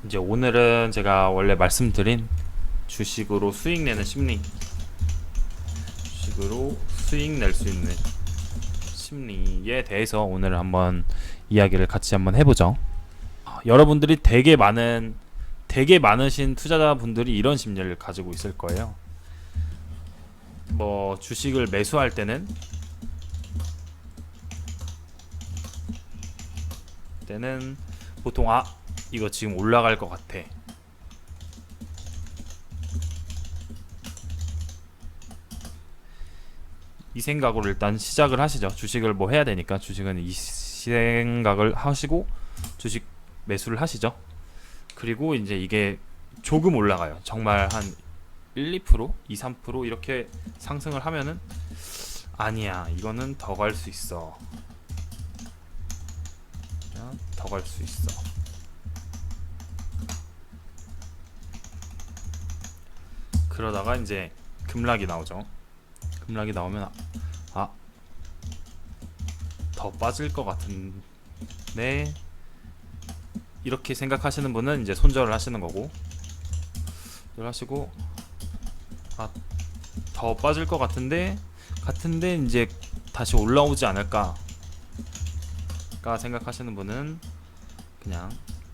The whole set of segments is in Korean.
이제 오늘은 제가 원래 말씀드린 주식으로 수익 내는 심리, 주식으로 수익 낼 수 있는 심리에 대해서 오늘 한번 이야기를 같이 한번 해보죠. 여러분들이 되게 많으신 투자자분들이 이런 심리를 가지고 있을 거예요. 뭐 주식을 매수할 때는 보통 이거 지금 올라갈 것 같아. 이 생각으로 일단 시작을 하시죠. 주식을 뭐 해야 되니까 주식은 이 생각을 하시고 주식 매수를 하시죠. 그리고 이제 이게 조금 올라가요. 정말 한 1, 2%, 2, 3% 이렇게 상승을 하면은 아니야, 이거는 더 갈 수 있어. 더 갈 수 있어. 그러다가 이제 급락이 나오죠. 급락이 나오면 더 빠질 것 같은데 이렇게 생각하시는 분은 이제 손절을 하시는 거고, 손절하시고 더 빠질 것 같은데 이제 다시 올라오지 않을까 생각하시는 분은 그냥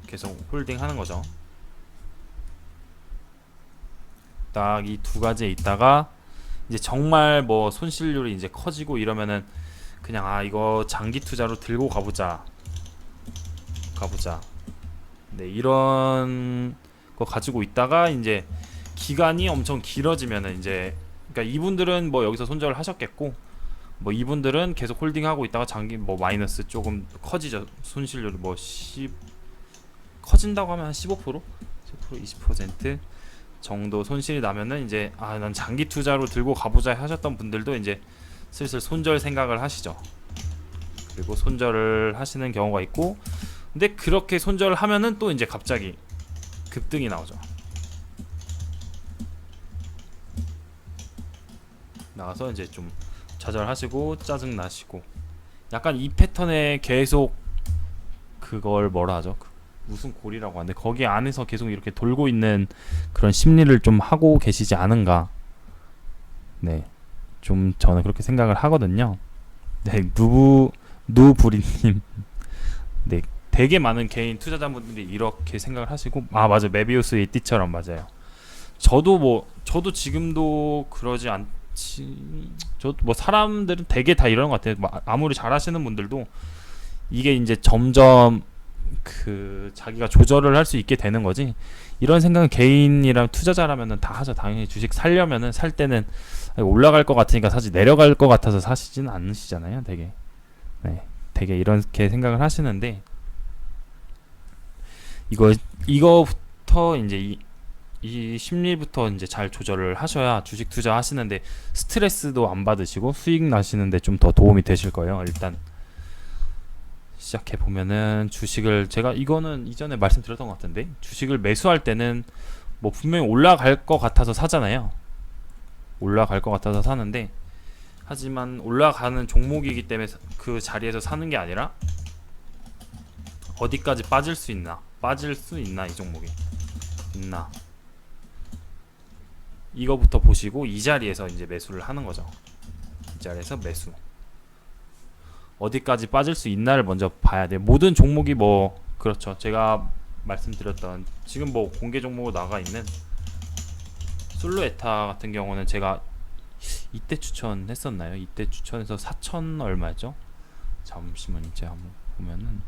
계속 홀딩 하는 거죠. 딱 이 두 가지에 있다가 이제 정말 뭐 손실률이 이제 커지고 이러면은 그냥 이거 장기 투자로 들고 가보자. 네, 이런 거 가지고 있다가 이제 기간이 엄청 길어지면은 이제, 그러니까 이분들은 뭐 여기서 손절을 하셨겠고, 뭐 이분들은 계속 홀딩하고 있다가 장기 뭐 마이너스 조금 커지죠. 손실률이 뭐 커진다고 하면 한 15%, 20% 정도 손실이 나면은 이제 난 장기 투자로 들고 가보자 하셨던 분들도 이제 슬슬 손절 생각을 하시죠. 그리고 손절을 하시는 경우가 있고, 근데 그렇게 손절을 하면은 또 이제 갑자기 급등이 나오죠. 나와서 이제 좀 좌절하시고 짜증 나시고, 약간 이 패턴에 계속 그걸 뭐라 하죠? 무슨 골이라고 하는데 거기 안에서 계속 이렇게 돌고 있는 그런 심리를 좀 하고 계시지 않은가. 네, 좀 저는 그렇게 생각을 하거든요. 네, 누부리님. 네, 되게 많은 개인 투자자분들이 이렇게 생각을 하시고, 맞아, 메비우스의 띠처럼 맞아요. 저도 지금도 그러지 않지. 저도 뭐 사람들은 되게 다 이러는 것 같아요. 아무리 잘하시는 분들도 이게 이제 점점 자기가 조절을 할 수 있게 되는 거지. 이런 생각은 개인이랑 투자자라면은 다 하죠. 당연히 주식 살려면은 살 때는 올라갈 것 같으니까 사지, 내려갈 것 같아서 사시지는 않으시잖아요. 되게. 네, 되게 이렇게 생각을 하시는데, 이거부터 이제 이 심리부터 이제 잘 조절을 하셔야 주식 투자 하시는데 스트레스도 안 받으시고 수익 나시는데 좀 더 도움이 되실 거예요. 일단 시작해 보면은 주식을, 제가 이거는 이전에 말씀드렸던 것 같은데, 주식을 매수할 때는 뭐 분명히 올라갈 것 같아서 사잖아요. 올라갈 것 같아서 사는데, 하지만 올라가는 종목이기 때문에 그 자리에서 사는 게 아니라 어디까지 빠질 수 있나 이 종목이 있나, 이거부터 보시고 이 자리에서 이제 매수를 하는 거죠. 이 자리에서 매수, 어디까지 빠질 수 있나를 먼저 봐야 돼. 모든 종목이 뭐 그렇죠. 제가 말씀드렸던 지금 뭐 공개 종목으로 나가 있는 솔로에타 같은 경우는 제가 이때 추천했었나요? 이때 추천해서 4천 얼마였죠? 잠시만요. 제가 한번 보면은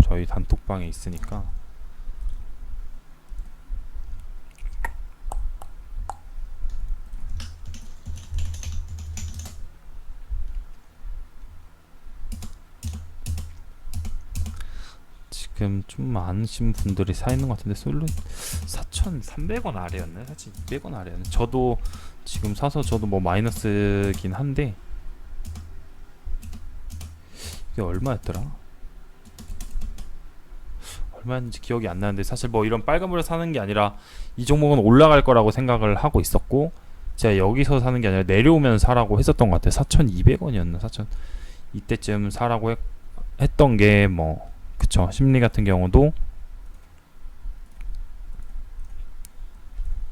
저희 단톡방에 있으니까 지금 좀 많으신 분들이 사 있는 것 같은데, 솔로 4,300원 아래였나요? 4,200원 아래였나요? 저도 지금 사서 저도 뭐 마이너스긴 한데, 이게 얼마였더라? 얼마인지 기억이 안 나는데, 사실 뭐 이런 빨간불을 사는 게 아니라 이 종목은 올라갈 거라고 생각을 하고 있었고, 제가 여기서 사는 게 아니라 내려오면 사라고 했었던 것 같아요. 4,200원이었나? 이때쯤 사라고 했던 게 뭐 그쵸. 심리 같은 경우도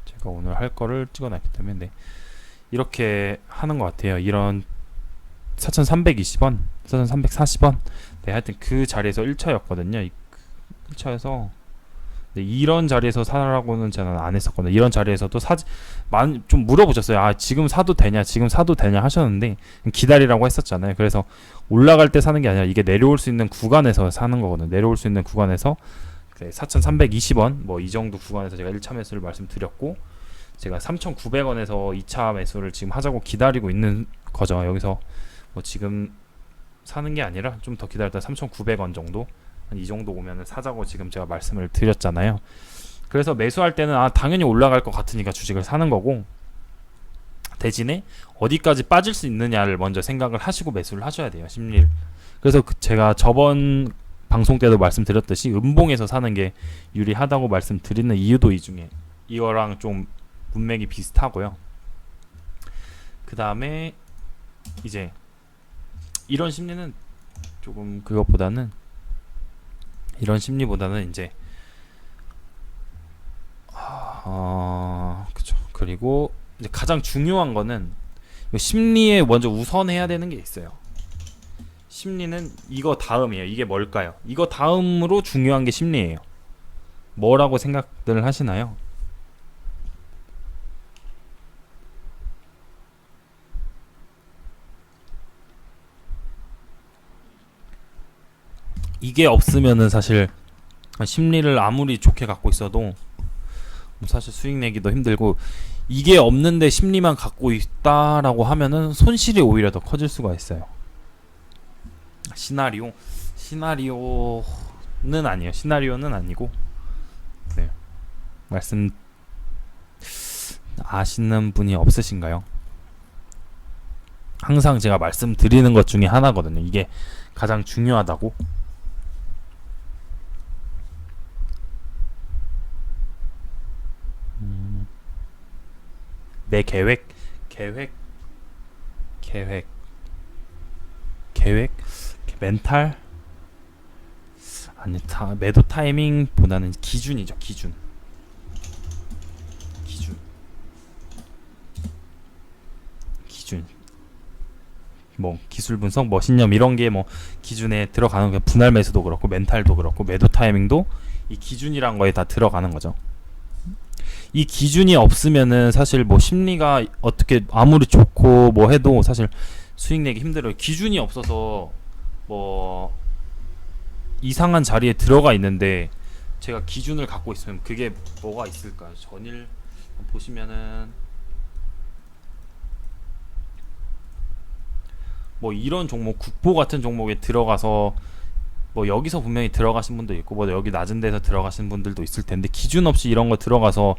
제가 오늘 할 거를 찍어놨기 때문에 네. 이렇게 하는 것 같아요. 이런 4,320원, 4,340원. 네, 하여튼 그 자리에서 1차였거든요. 1차에서 네, 이런 자리에서 사라고는 저는 안 했었거든요. 이런 자리에서도 좀 물어보셨어요. 아, 지금 사도 되냐, 지금 사도 되냐 하셨는데 기다리라고 했었잖아요. 그래서 올라갈 때 사는 게 아니라 이게 내려올 수 있는 구간에서 사는 거거든요. 내려올 수 있는 구간에서 4,320원 뭐 이 정도 구간에서 제가 1차 매수를 말씀드렸고, 제가 3,900원에서 2차 매수를 지금 하자고 기다리고 있는 거죠. 여기서 뭐 지금 사는 게 아니라 좀 더 기다렸다 3,900원 정도, 한 이 정도 오면은 사자고 지금 제가 말씀을 드렸잖아요. 그래서 매수할 때는 당연히 올라갈 것 같으니까 주식을 사는 거고, 대신에 어디까지 빠질 수 있느냐를 먼저 생각을 하시고 매수를 하셔야 돼요, 심리를. 그래서 제가 저번 방송 때도 말씀드렸듯이 음봉에서 사는 게 유리하다고 말씀드리는 이유도 이 중에 이거랑 좀 문맥이 비슷하고요. 그 다음에 이제 이런 심리는 조금 그것보다는, 이런 심리보다는 이제 그쵸. 그리고 이제 가장 중요한 거는 심리에 먼저 우선해야 되는 게 있어요. 심리는 이거 다음이에요. 이게 뭘까요? 이거 다음으로 중요한 게 심리예요. 뭐라고 생각들 하시나요? 이게 없으면은 사실 심리를 아무리 좋게 갖고 있어도 사실 수익 내기도 힘들고, 이게 없는데 심리만 갖고 있다라고 하면은 손실이 오히려 더 커질 수가 있어요. 시나리오는 아니에요. 시나리오는 아니고, 네. 말씀 아시는 분이 없으신가요? 항상 제가 말씀드리는 것 중에 하나거든요. 이게 가장 중요하다고. 내 계획, 멘탈, 아니 매도 타이밍보다는 기준이죠. 기준. 뭐 기술 분석, 뭐 신념 이런 게 뭐 기준에 들어가는 게, 분할 매수도 그렇고 멘탈도 그렇고 매도 타이밍도 이 기준이란 거에 다 들어가는 거죠. 이 기준이 없으면은 사실 뭐 심리가 어떻게 아무리 좋고 뭐 해도 사실 수익 내기 힘들어요. 기준이 없어서 뭐 이상한 자리에 들어가 있는데, 제가 기준을 갖고 있으면 그게 뭐가 있을까요? 전일 보시면은 뭐 이런 종목, 국보 같은 종목에 들어가서 뭐 여기서 분명히 들어가신 분도 있고 뭐 여기 낮은 데서 들어가신 분들도 있을 텐데, 기준 없이 이런 거 들어가서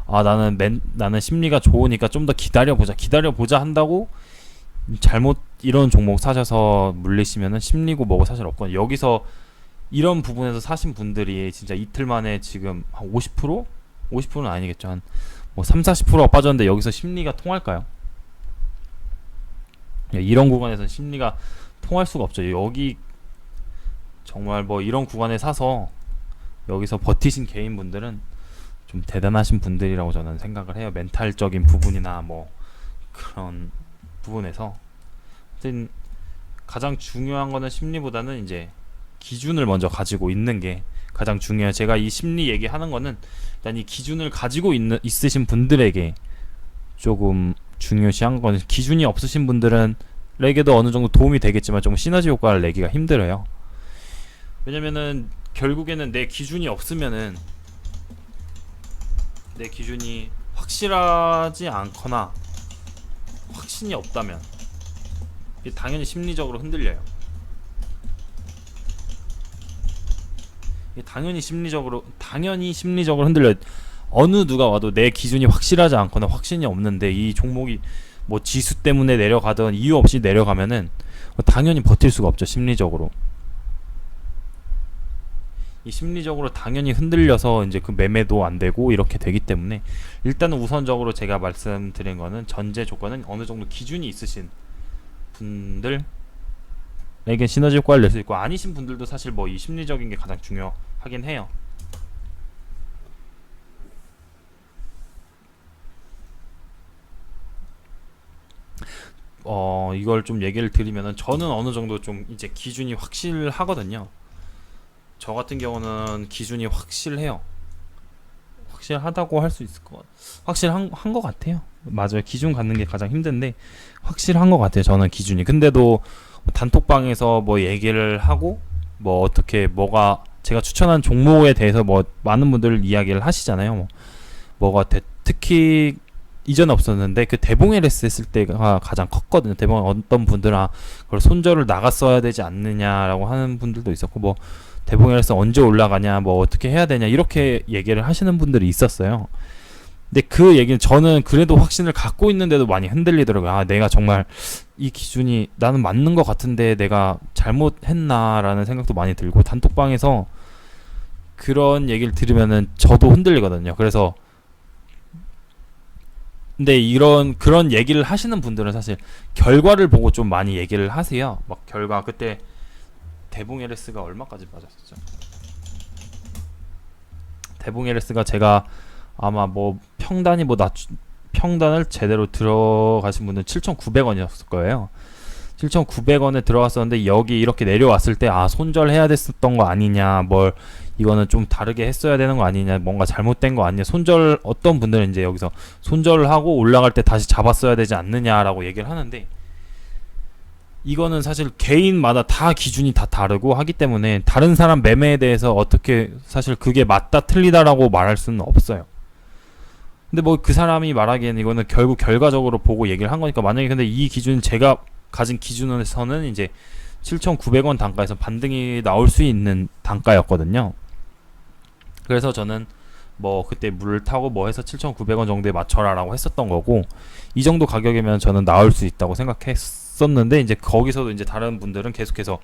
나는 심리가 좋으니까 좀 더 기다려보자 한다고 잘못 이런 종목 사셔서 물리시면은 심리고 뭐고 사실 없거든요. 여기서 이런 부분에서 사신 분들이 진짜 이틀 만에 지금 한 50%? 50%는 아니겠죠. 한 뭐 3-40%가 빠졌는데 여기서 심리가 통할까요? 이런 구간에서 심리가 통할 수가 없죠. 여기 정말 뭐 이런 구간에 사서 여기서 버티신 개인분들은 좀 대단하신 분들이라고 저는 생각을 해요. 멘탈적인 부분이나 뭐 그런 부분에서. 하여튼 가장 중요한 거는 심리보다는 이제 기준을 먼저 가지고 있는 게 가장 중요해요. 제가 이 심리 얘기하는 거는 일단 이 기준을 가지고 있으신 분들에게 조금 중요시한 거는, 기준이 없으신 분들은 에게도 어느 정도 도움이 되겠지만 좀 시너지 효과를 내기가 힘들어요. 왜냐면은 결국에는 내 기준이 없으면은, 내 기준이 확실하지 않거나 확신이 없다면 당연히 심리적으로 흔들려요. 당연히 심리적으로 흔들려요. 어느 누가 와도 내 기준이 확실하지 않거나 확신이 없는데 이 종목이 뭐 지수 때문에 내려가던 이유 없이 내려가면은 당연히 버틸 수가 없죠. 심리적으로. 이 심리적으로 당연히 흔들려서 이제 그 매매도 안 되고 이렇게 되기 때문에, 일단은 우선적으로 제가 말씀드린 거는 전제 조건은 어느 정도 기준이 있으신 분들, 분들에게 시너지 효과를 낼 수 있고, 아니신 분들도 사실 뭐 이 심리적인 게 가장 중요하긴 해요. 이걸 좀 얘기를 드리면은, 저는 어느 정도 좀 이제 기준이 확실하거든요. 저 같은 경우는 기준이 확실해요. 확실하다고 할 수 있을 것 같아요. 확실한 것 같아요. 맞아요. 기준 갖는 게 가장 힘든데 확실한 것 같아요. 저는 기준이. 근데도 단톡방에서 뭐 얘기를 하고, 뭐 어떻게 뭐가 제가 추천한 종목에 대해서 뭐 많은 분들 이야기를 하시잖아요. 뭐가 특히 이전에 없었는데 그 대봉 LS 했을 때가 가장 컸거든요. 대봉 어떤 분들은 그걸 손절을 나갔어야 되지 않느냐라고 하는 분들도 있었고, 뭐 대봉 LS 언제 올라가냐, 뭐 어떻게 해야 되냐, 이렇게 얘기를 하시는 분들이 있었어요. 근데 그 얘기는 저는 그래도 확신을 갖고 있는데도 많이 흔들리더라고요. 아, 내가 정말 이 기준이 나는 맞는 것 같은데 내가 잘못했나라는 생각도 많이 들고, 단톡방에서 그런 얘기를 들으면은 저도 흔들리거든요. 그래서 근데 그런 얘기를 하시는 분들은 사실 결과를 보고 좀 많이 얘기를 하세요. 막 결과 그때 대봉 LS가 얼마까지 빠졌었죠? 대봉 LS가 제가 아마 뭐 평단이 뭐 평단을 제대로 들어가신 분은 7,900원이었을 거예요. 7,900원에 들어갔었는데 여기 이렇게 내려왔을 때 손절해야 됐었던 거 아니냐, 뭘 이거는 좀 다르게 했어야 되는 거 아니냐, 뭔가 잘못된 거 아니냐, 어떤 분들은 이제 여기서 손절을 하고 올라갈 때 다시 잡았어야 되지 않느냐라고 얘기를 하는데, 이거는 사실 개인마다 다 기준이 다 다르고 하기 때문에 다른 사람 매매에 대해서 어떻게 사실 그게 맞다 틀리다라고 말할 수는 없어요. 근데 뭐 그 사람이 말하기에는 이거는 결국 결과적으로 보고 얘기를 한 거니까, 만약에 근데 이 기준, 제가 가진 기준에서는 이제 7,900원 단가에서 반등이 나올 수 있는 단가였거든요. 그래서 저는 뭐 그때 물을 타고 뭐 해서 7,900원 정도에 맞춰라라고 했었던 거고, 이 정도 가격이면 저는 나올 수 있다고 생각했었는데, 이제 거기서도 이제 다른 분들은 계속해서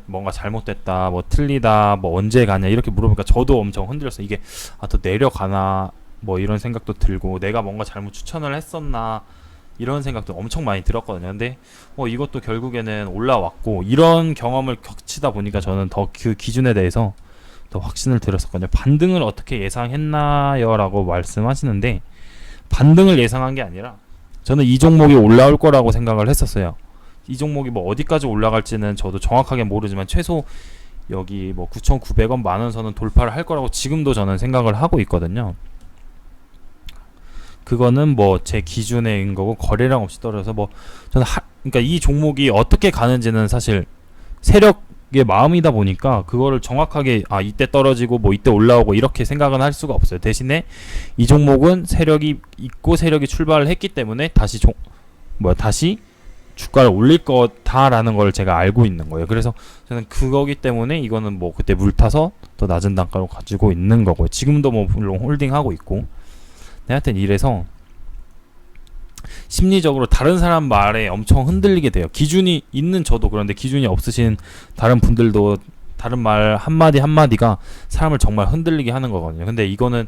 뭔가 잘못됐다, 뭐 틀리다, 뭐 언제 가냐 이렇게 물어보니까 저도 엄청 흔들렸어요. 이게 더 내려가나 뭐 이런 생각도 들고, 내가 뭔가 잘못 추천을 했었나 이런 생각도 엄청 많이 들었거든요. 근데 이것도 결국에는 올라왔고, 이런 경험을 겪치다 보니까 저는 더 그 기준에 대해서 더 확신을 들었었거든요. 반등을 어떻게 예상했나요? 라고 말씀하시는데, 반등을 예상한 게 아니라 저는 이 종목이 올라올 거라고 생각을 했었어요. 이 종목이 뭐 어디까지 올라갈지는 저도 정확하게 모르지만 최소 여기 뭐 9,900원 만원선은 돌파를 할 거라고 지금도 저는 생각을 하고 있거든요. 그거는 뭐 제 기준인 거고 거래량 없이 떨어져서, 뭐 저는 그러니까 이 종목이 어떻게 가는지는 사실 세력의 마음이다 보니까 그거를 정확하게 이때 떨어지고 뭐 이때 올라오고 이렇게 생각은 할 수가 없어요. 대신에 이 종목은 세력이 있고 세력이 출발을 했기 때문에 다시 다시 주가를 올릴 거다라는 걸 제가 알고 있는 거예요. 그래서 저는 그거기 때문에 이거는 뭐 그때 물 타서 더 낮은 단가로 가지고 있는 거고요. 지금도 뭐 물론 홀딩하고 있고. 하여튼 이래서 심리적으로 다른 사람 말에 엄청 흔들리게 돼요. 기준이 있는 저도 그런데 기준이 없으신 다른 분들도 다른 말 한마디 한마디가 사람을 정말 흔들리게 하는 거거든요. 근데 이거는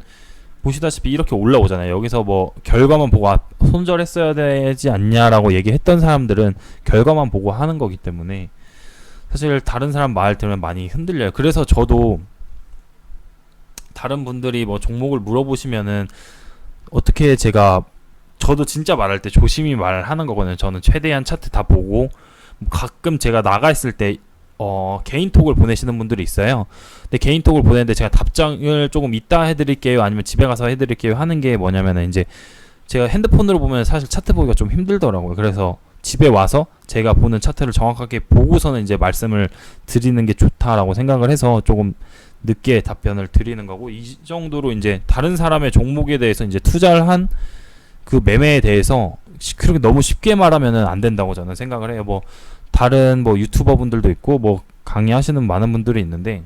보시다시피 이렇게 올라오잖아요. 여기서 뭐 결과만 보고 손절했어야 되지 않냐라고 얘기했던 사람들은 결과만 보고 하는 거기 때문에 사실 다른 사람 말 들으면 많이 흔들려요. 그래서 저도 다른 분들이 뭐 종목을 물어보시면은 어떻게 저도 진짜 말할 때 조심히 말하는 거거든요. 저는 최대한 차트 다 보고, 가끔 제가 나가 있을 때 개인톡을 보내시는 분들이 있어요. 근데 개인톡을 보내는데 제가 답장을 조금 이따 해드릴게요, 아니면 집에 가서 해드릴게요 하는 게 뭐냐면은, 이제 제가 핸드폰으로 보면 사실 차트 보기가 좀 힘들더라고요. 그래서 집에 와서 제가 보는 차트를 정확하게 보고서는 이제 말씀을 드리는 게 좋다라고 생각을 해서 조금 늦게 답변을 드리는 거고, 이 정도로 이제 다른 사람의 종목에 대해서 이제 투자를 한 그 매매에 대해서 그렇게 너무 쉽게 말하면은 안 된다고 저는 생각을 해요. 뭐 다른 뭐 유튜버 분들도 있고 뭐 강의하시는 많은 분들이 있는데,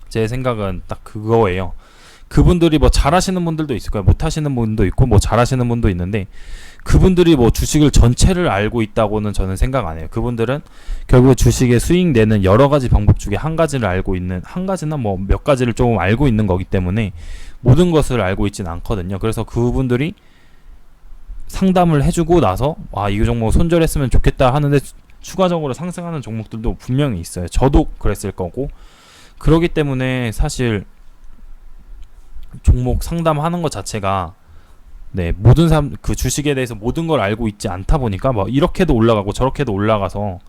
제 생각은 딱 그거예요. 그분들이 뭐 잘하시는 분들도 있을 거예요. 못하시는 분도 있고 뭐 잘하시는 분도 있는데, 그분들이 뭐 주식을 전체를 알고 있다고는 저는 생각 안 해요. 그분들은 결국 주식의 수익 내는 여러 가지 방법 중에 한 가지를 알고 있는, 한 가지나 뭐 몇 가지를 조금 알고 있는 거기 때문에 모든 것을 알고 있진 않거든요. 그래서 그분들이 상담을 해주고 나서 이 종목 손절했으면 좋겠다 하는데 추가적으로 상승하는 종목들도 분명히 있어요. 저도 그랬을 거고. 그러기 때문에 사실 종목 상담하는 것 자체가 네, 모든 사람 그 주식에 대해서 모든 걸 알고 있지 않다 보니까 뭐 이렇게도 올라가고 저렇게도 올라가서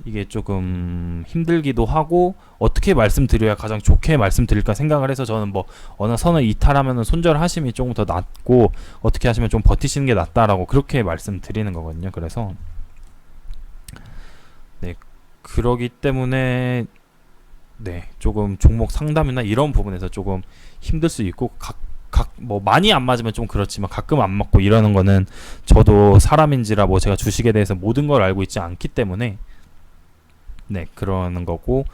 이게 조금 힘들기도 하고, 어떻게 말씀드려야 가장 좋게 말씀드릴까 생각을 해서 저는 뭐 어느 선을 이탈하면은 손절하심이 조금 더 낫고 어떻게 하시면 좀 버티시는 게 낫다라고 그렇게 말씀드리는 거거든요. 그래서 네, 그러기 때문에 네, 조금 종목 상담이나 이런 부분에서 조금 힘들 수 있고, 뭐 많이 안 맞으면 좀 그렇지만 가끔 안 맞고 이러는 거는 저도 사람인지라 뭐 제가 주식에 대해서 모든 걸 알고 있지 않기 때문에 네, 그러는 거고.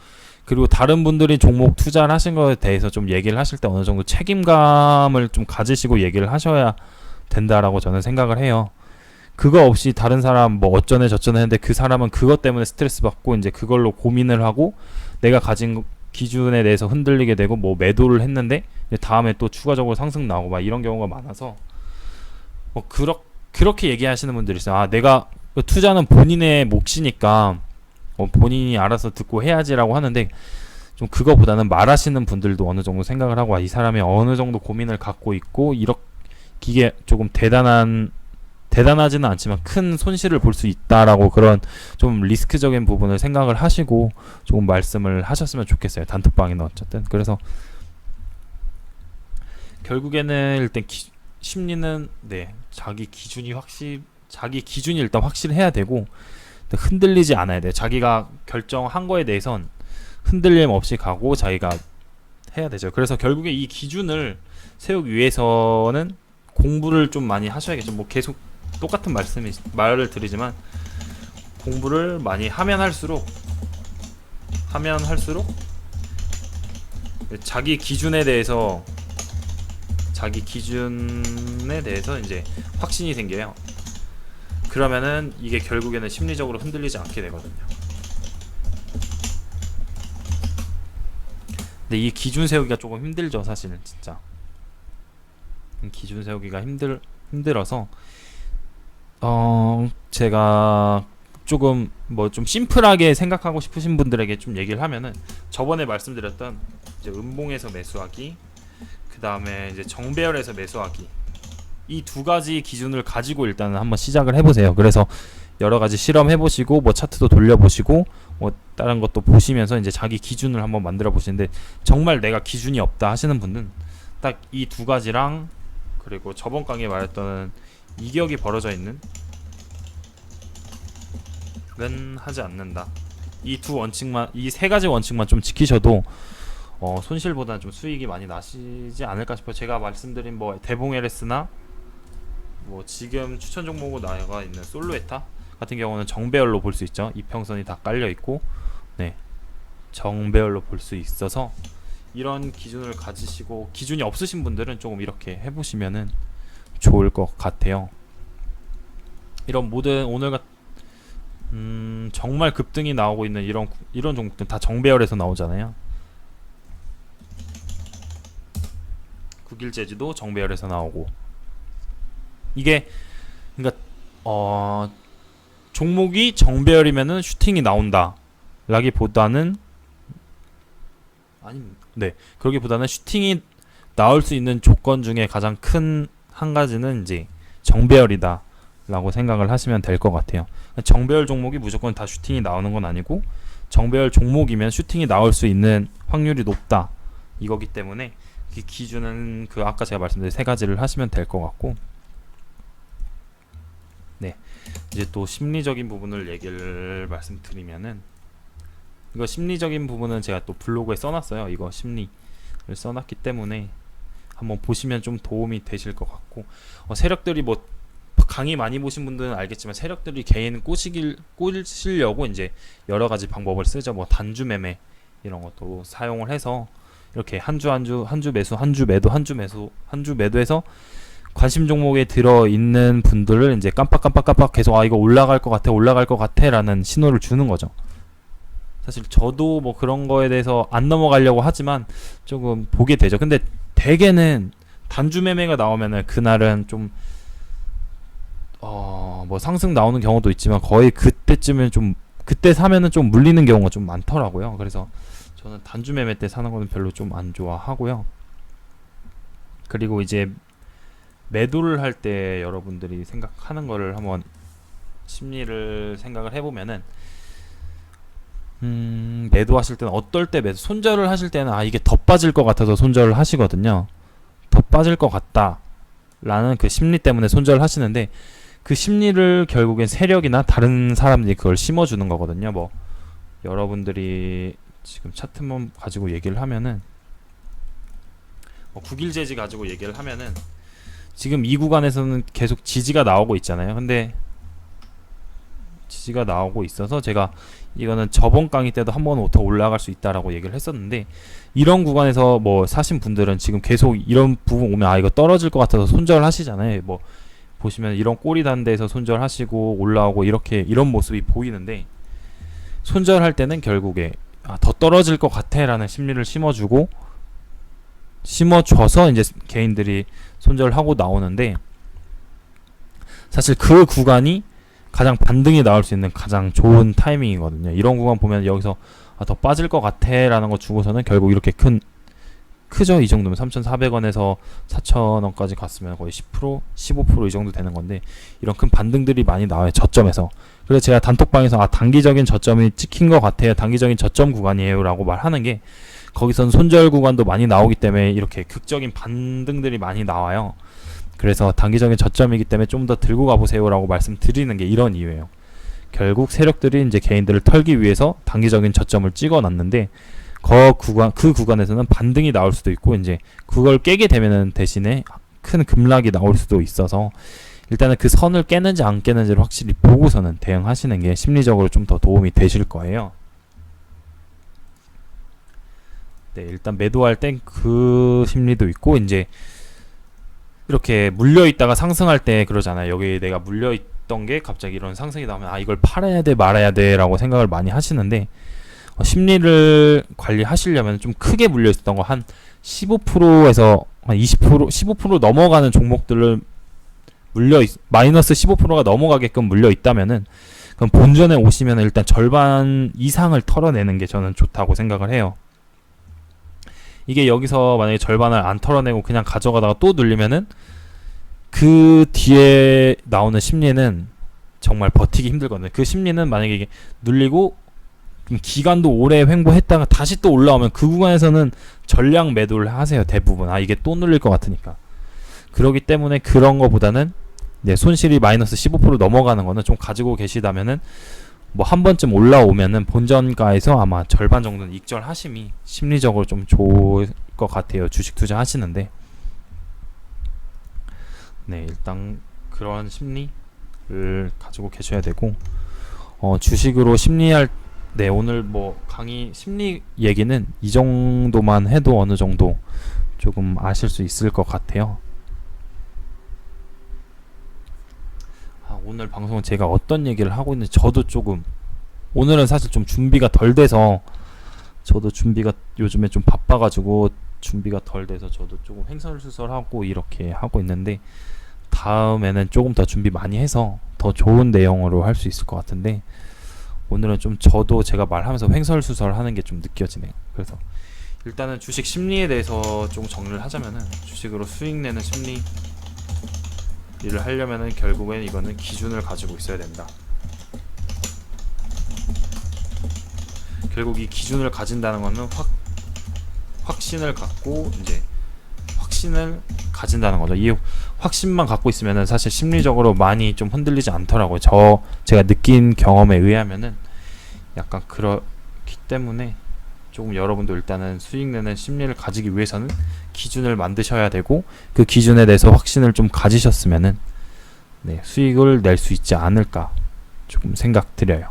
그리고 다른 분들이 종목 투자를 하신 거에 대해서 좀 얘기를 하실 때 어느 정도 책임감을 좀 가지시고 얘기를 하셔야 된다라고 저는 생각을 해요. 그거 없이 다른 사람 뭐 어쩌네 저쩌네 했는데 그 사람은 그것 때문에 스트레스 받고 이제 그걸로 고민을 하고 내가 가진 기준에 대해서 흔들리게 되고 뭐 매도를 했는데 다음에 또 추가적으로 상승 나오고 막 이런 경우가 많아서 뭐 그렇게 얘기하시는 분들이 있어요. 아, 내가 투자는 본인의 몫이니까 본인이 알아서 듣고 해야지라고 하는데, 좀 그거보다는 말하시는 분들도 어느 정도 생각을 하고, 이 사람이 어느 정도 고민을 갖고 있고 이게 조금 대단하지는 않지만 큰 손실을 볼 수 있다라고, 그런 좀 리스크적인 부분을 생각을 하시고 조금 말씀을 하셨으면 좋겠어요. 단톡방이나 어쨌든. 그래서 결국에는 일단 심리는 네, 자기 기준이 일단 확실해야 되고 흔들리지 않아야 돼. 자기가 결정한 거에 대해선 흔들림 없이 가고 자기가 해야 되죠. 그래서 결국에 이 기준을 세우기 위해서는 공부를 좀 많이 하셔야겠죠. 뭐 계속 똑같은 말을 드리지만 공부를 많이 하면 할수록 자기 기준에 대해서 이제 확신이 생겨요. 그러면은 이게 결국에는 심리적으로 흔들리지 않게 되거든요. 근데 이 기준 세우기가 조금 힘들죠, 사실은. 진짜 기준 세우기가 힘들어서 제가 조금 뭐 좀 심플하게 생각하고 싶으신 분들에게 좀 얘기를 하면은, 저번에 말씀드렸던 이제 음봉에서 매수하기, 그 다음에 이제 정배열에서 매수하기, 이 두 가지 기준을 가지고 일단은 한번 시작을 해보세요. 그래서 여러 가지 실험해보시고 뭐 차트도 돌려보시고 뭐 다른 것도 보시면서 이제 자기 기준을 한번 만들어 보시는데, 정말 내가 기준이 없다 하시는 분은 딱 이 두 가지랑, 그리고 저번 강의에 말했던 이격이 벌어져 있는 은 하지 않는다, 이 세 가지 원칙만 좀 지키셔도 손실보다는 좀 수익이 많이 나시지 않을까 싶어요. 제가 말씀드린 뭐 대봉 LS나 뭐 지금 추천 종목으로 나가 있는 솔로에타 같은 경우는 정배열로 볼 수 있죠. 이평선이 다 깔려 있고, 네, 정배열로 볼 수 있어서 이런 기준을 가지시고, 기준이 없으신 분들은 조금 이렇게 해보시면은 좋을 것 같아요. 이런 모든 오늘 정말 급등이 나오고 있는 이런 종목들 다 정배열에서 나오잖아요. 국일제주도 정배열에서 나오고, 이게 그러니까 종목이 정배열이면은 슈팅이 나온다 라기보다는, 그러기보다는 슈팅이 나올 수 있는 조건 중에 가장 큰 한 가지는 이제 정배열이다 라고 생각을 하시면 될 것 같아요. 정배열 종목이 무조건 다 슈팅이 나오는 건 아니고, 정배열 종목이면 슈팅이 나올 수 있는 확률이 높다 이거기 때문에, 그 기준은 아까 제가 말씀드린 세 가지를 하시면 될 것 같고, 네, 이제 또 심리적인 부분을 얘기를 말씀드리면은, 이거 심리적인 부분은 제가 또 블로그에 써놨어요. 이거 심리를 써놨기 때문에 한번 보시면 좀 도움이 되실 것 같고, 세력들이 뭐 강의 많이 보신 분들은 알겠지만 세력들이 개인 꼬시려고 이제 여러 가지 방법을 쓰죠. 뭐 단주 매매 이런 것도 사용을 해서 이렇게 한 주 매수, 한 주 매도해서 관심 종목에 들어 있는 분들을 이제 깜빡 계속 이거 올라갈 것 같아라는 신호를 주는 거죠. 사실 저도 뭐 그런 거에 대해서 안 넘어가려고 하지만 조금 보게 되죠. 근데 대개는 단주 매매가 나오면은 그날은 좀 뭐 상승 나오는 경우도 있지만 거의 그때쯤엔 좀 그때 사면은 좀 물리는 경우가 좀 많더라고요. 그래서 저는 단주 매매 때 사는 거는 별로 좀 안 좋아하고요. 그리고 이제 매도를 할 때 여러분들이 생각하는 거를 한번 심리를 생각을 해보면은 매도하실 때는 어떨 때 매도 손절을 하실 때는 이게 더 빠질 것 같아서 손절을 하시거든요. 더 빠질 것 같다 라는 그 심리 때문에 손절을 하시는데 그 심리를 결국엔 세력이나 다른 사람들이 그걸 심어주는 거거든요. 뭐 여러분들이 지금 차트만 가지고 얘기를 하면은 9일 재지 가지고 얘기를 하면은 지금 이 구간에서는 계속 지지가 나오고 있잖아요. 근데 지지가 나오고 있어서 제가 이거는 저번 강의 때도 한 번 더 올라갈 수 있다라고 얘기를 했었는데 이런 구간에서 뭐 사신 분들은 지금 계속 이런 부분 오면 이거 떨어질 것 같아서 손절하시잖아요. 뭐 보시면 이런 꼬리 단 데에서 손절하시고 올라오고 이렇게 이런 모습이 보이는데 손절할 때는 결국에 더 떨어질 것 같아 라는 심리를 심어줘서 이제 개인들이 손절하고 나오는데 사실 그 구간이 가장 반등이 나올 수 있는 가장 좋은 타이밍이거든요. 이런 구간 보면 여기서 더 빠질 것 같아 라는 거 주고서는 결국 이렇게 크죠. 이 정도면 3,400원에서 4,000원까지 갔으면 거의 10%, 15% 이 정도 되는 건데 이런 큰 반등들이 많이 나와요. 저점에서. 그래서 제가 단톡방에서 단기적인 저점이 찍힌 것 같아요. 단기적인 저점 구간이에요 라고 말하는 게 거기선 손절 구간도 많이 나오기 때문에 이렇게 극적인 반등들이 많이 나와요. 그래서 단기적인 저점이기 때문에 좀 더 들고 가보세요 라고 말씀드리는 게 이런 이유예요. 결국 세력들이 이제 개인들을 털기 위해서 단기적인 저점을 찍어 놨는데 그 구간에서는 반등이 나올 수도 있고 이제 그걸 깨게 되면은 대신에 큰 급락이 나올 수도 있어서 일단은 그 선을 깨는지 안 깨는지를 확실히 보고서는 대응하시는 게 심리적으로 좀 더 도움이 되실 거예요. 네, 일단 매도할 땐 그 심리도 있고 이제 이렇게 물려 있다가 상승할 때 그러잖아요. 여기 내가 물려 있던 게 갑자기 이런 상승이 나오면 이걸 팔아야 돼 말아야 돼라고 생각을 많이 하시는데 심리를 관리하시려면 좀 크게 물려 있었던 거 한 15%에서 한 20%, 15% 넘어가는 종목들을 마이너스 15%가 넘어가게끔 물려 있다면은 그럼 본전에 오시면 일단 절반 이상을 털어내는 게 저는 좋다고 생각을 해요. 이게 여기서 만약에 절반을 안 털어내고 그냥 가져가다가 또 눌리면은 그 뒤에 나오는 심리는 정말 버티기 힘들거든요. 그 심리는 만약에 이게 눌리고 기간도 오래 횡보했다가 다시 또 올라오면 그 구간에서는 전량 매도를 하세요. 대부분 이게 또 눌릴 것 같으니까. 그러기 때문에 그런 거보다는 손실이 마이너스 15% 넘어가는 거는 좀 가지고 계시다면은 뭐 한 번쯤 올라오면은 본전가에서 아마 절반 정도는 익절하심이 심리적으로 좀 좋을 것 같아요. 주식 투자 하시는데. 네, 일단 그런 심리를 가지고 계셔야 되고 주식으로 심리할 오늘 뭐 강의 심리 얘기는 이 정도만 해도 어느 정도 조금 아실 수 있을 것 같아요. 오늘 방송은 제가 어떤 얘기를 하고 있는지 저도 조금 오늘은 사실 좀 준비가 덜 돼서 저도 준비가 요즘에 좀 바빠가지고 준비가 덜 돼서 저도 조금 횡설수설하고 이렇게 하고 있는데 다음에는 조금 더 준비 많이 해서 더 좋은 내용으로 할 수 있을 것 같은데 오늘은 좀 저도 제가 말하면서 횡설수설하는 게 좀 느껴지네요. 그래서 일단은 주식 심리에 대해서 좀 정리를 하자면은 주식으로 수익 내는 심리 일을 하려면은 결국엔 이거는 기준을 가지고 있어야 된다. 결국 이 기준을 가진다는 거는 확신을 갖고 이제 확신을 가진다는 거죠. 이 확신만 갖고 있으면은 사실 심리적으로 많이 좀 흔들리지 않더라고요. 제가 느낀 경험에 의하면은 약간 그렇기 때문에 조금 여러분도 일단은 수익 내는 심리를 가지기 위해서는 기준을 만드셔야 되고 그 기준에 대해서 확신을 좀 가지셨으면은 수익을 낼 수 있지 않을까 조금 생각 드려요.